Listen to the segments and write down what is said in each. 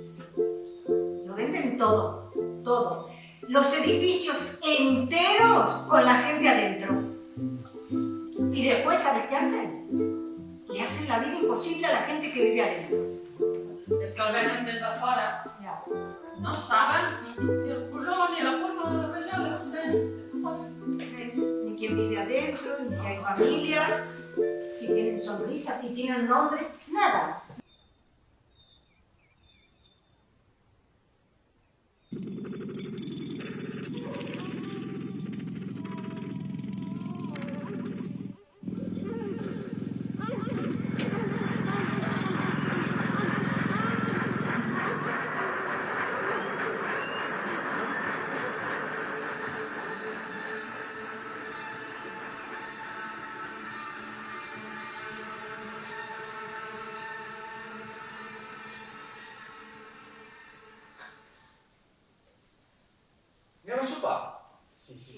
Sí. Lo venden todo, todo. Los edificios enteros con la gente adentro. Y después, ¿sabes qué hacen? Le hacen la vida imposible a la gente que vive adentro. És que el venen des de fora. Ya. No saben ni el color, ni la forma de la rajola. ¿Ves? Ni quién vive adentro, ni si hay familias, si tienen sonrisas, si tienen nombre, nada. Anem a sopar? Sí.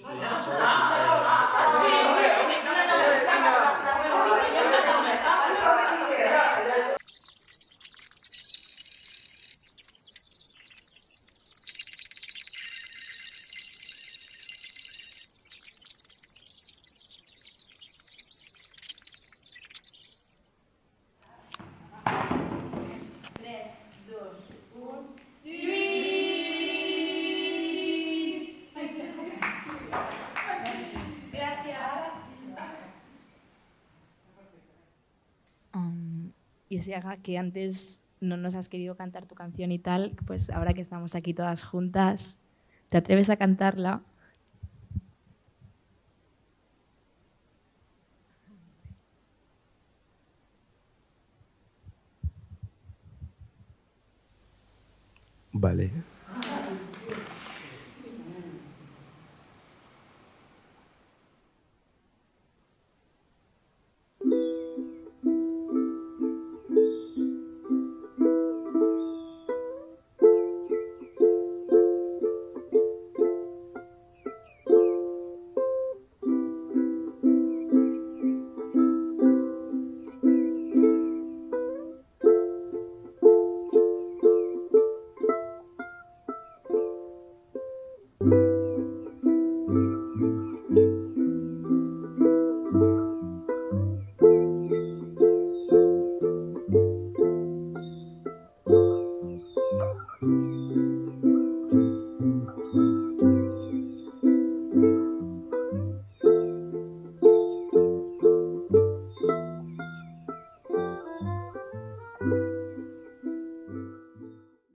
Y Isiaga, que antes no nos has querido cantar tu canción y tal, pues ahora que estamos aquí todas juntas, ¿te atreves a cantarla? Vale.